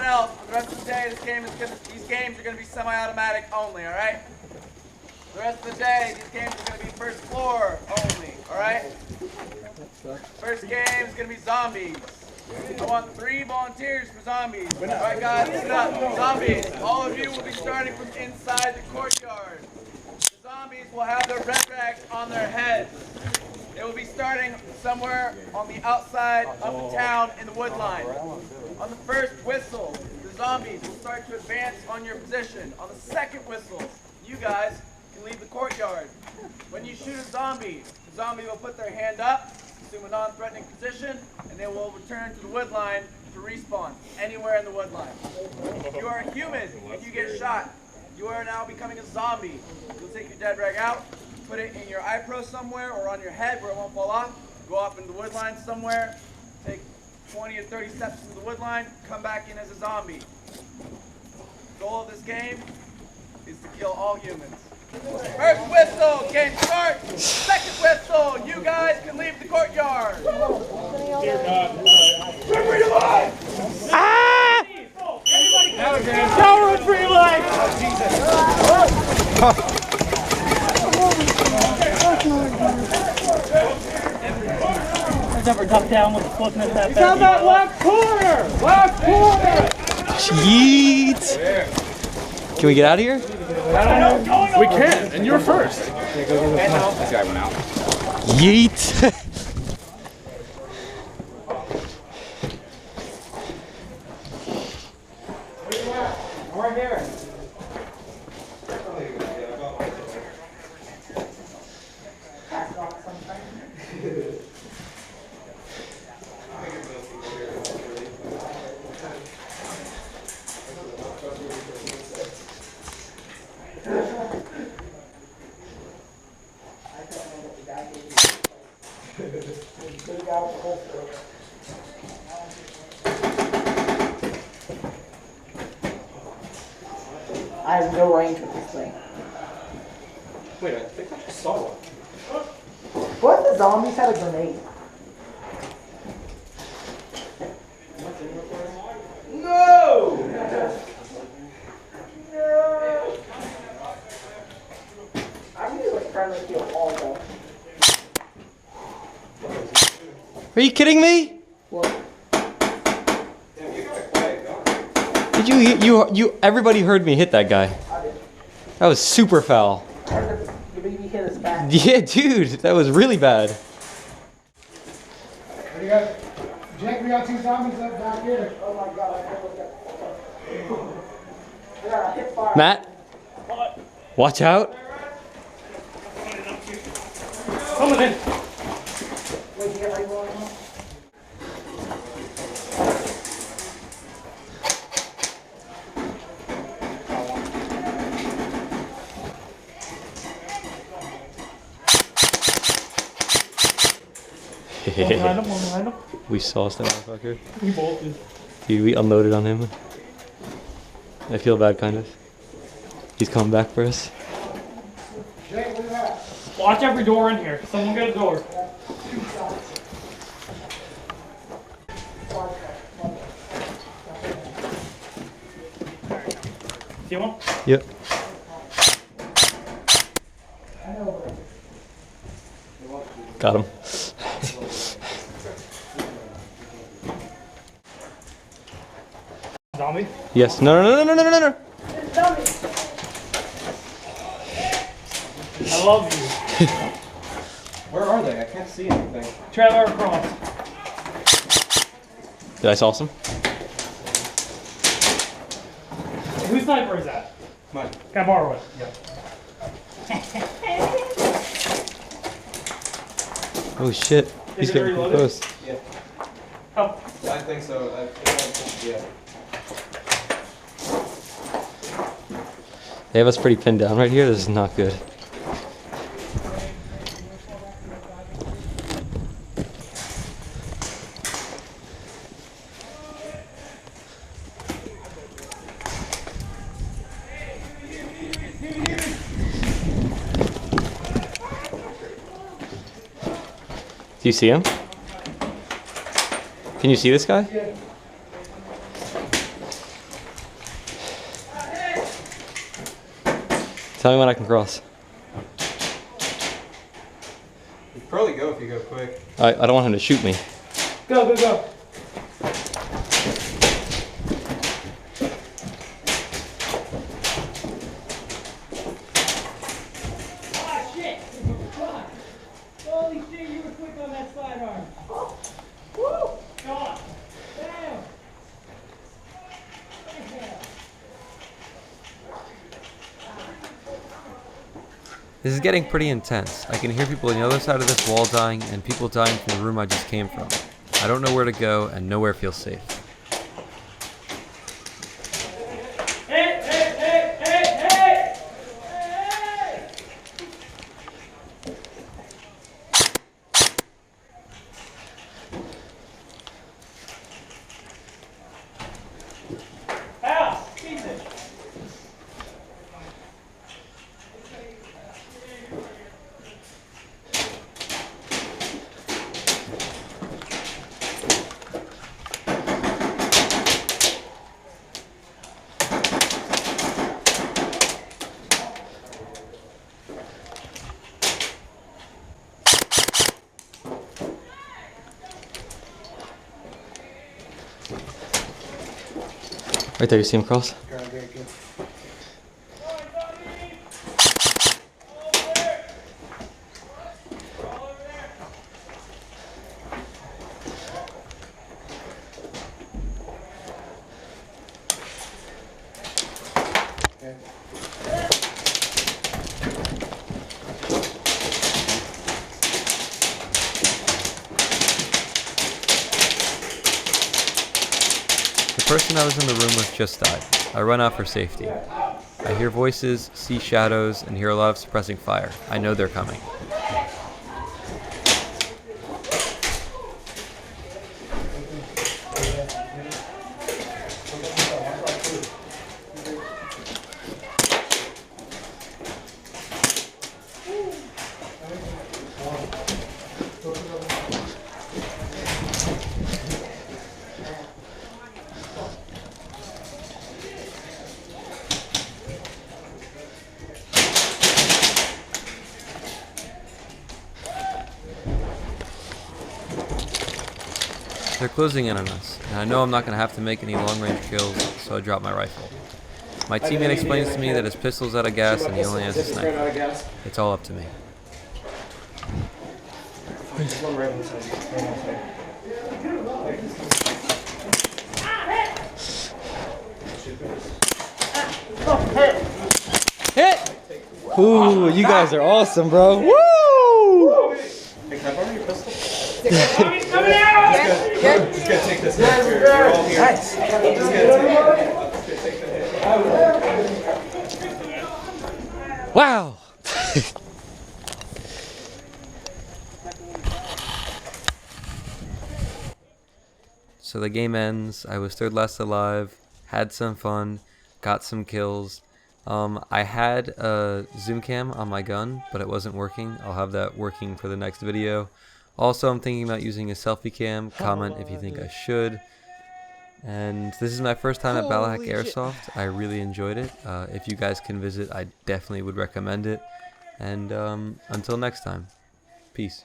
everyone else, for the rest of the day, these games are going to be semi-automatic only, all right? The rest of the day, these games are going to be first floor only, all right? First game is going to be zombies. I want 3 volunteers for zombies. All right, guys, sit up. Zombies, all of you will be starting from inside the courtyard. The zombies will have their red rags on their heads. They will be starting somewhere on the outside of the town in the wood line. On the first whistle, the zombies will start to advance on your position. On the second whistle, you guys can leave the courtyard. When you shoot a zombie, the zombie will put their hand up, assume a non-threatening position, and they will return to the wood line to respawn anywhere in the wood line. If you are a human and you get shot, you are now becoming a zombie. You'll take your dead rag out, put it in your eye pro somewhere or on your head where it won't fall off, go off into the wood line somewhere, take 20 or 30 steps into the wood line, come back in as a zombie. The goal of this game is to kill all humans. First whistle, game start. Second whistle, you guys can leave the courtyard. Dear God. Remember your life! Ah! Don't run for your life! Let's ever tuck down with the flipping at that. He's on that left corner! Left corner! Yeet! Can we get out of here? We can, and you're first. This guy went out. Yeet! Right here. I have no range with this thing. Wait, I think I just saw one. What if the zombies had a grenade? No! No! I'm usually like friendly to all of them. Are you kidding me? What? Did you everybody heard me hit that guy. That was super foul. You hit us back. Yeah, dude, that was really bad. We got, Jake, we got 2 zombies up back here. Oh my god, I gotta look at. I got a hip fire. Matt, watch out. Coming in. Wait, you get like rolling on? We sauced that motherfucker. We bolted. Dude, we unloaded on him. I feel bad, kind of. He's coming back for us. Jake, look at that. Watch every door in here. Someone get a door. See one? Yep. Got him. Zombie? Yes. No, no, no, no, no, no, no. I love you. Where are they? I can't see anything. Trailer across. Did I sauce him? Whose sniper is that? Mine. Can I borrow it? Yeah. Oh shit. He's it getting reloaded? close. Yeah. Oh. I think so. Yeah. They have us pretty pinned down right here. This is not good. Do you see him? Can you see this guy? Tell me when I can cross. You could probably go if you go quick. I don't want him to shoot me. Go, go, go. Ah, shit! Fuck. Holy shit, you were quick on that sidearm. Woo! God. Damn. This is getting pretty intense. I can hear people on the other side of this wall dying and people dying from the room I just came from. I don't know where to go and nowhere feels safe. Hey, hey, hey, hey, hey! Hey! Al, Jesus! Right there, you see him cross? The person I was in the room with just died. I run out for safety. I hear voices, see shadows, and hear a lot of suppressing fire. I know they're coming. They're closing in on us, and I know I'm not going to have to make any long-range kills, so I drop my rifle. My teammate explains to me that his pistol's out of gas and he only has a sniper. It's all up to me. One right inside. Hit! Ooh, you guys are awesome, bro. Woo! Hey, can I borrow your pistol? Tommy's coming out! Just gotta take this hit. You're all here. Nice. Just gotta take the hit. Wow! So the game ends. I was third last alive, had some fun, got some kills. I had a zoom cam on my gun, but it wasn't working. I'll have that working for the next video. Also, I'm thinking about using a selfie cam. Comment if you think I should. And this is my first time at Ballahack Airsoft. I really enjoyed it. If you guys can visit, I definitely would recommend it. And until next time, peace.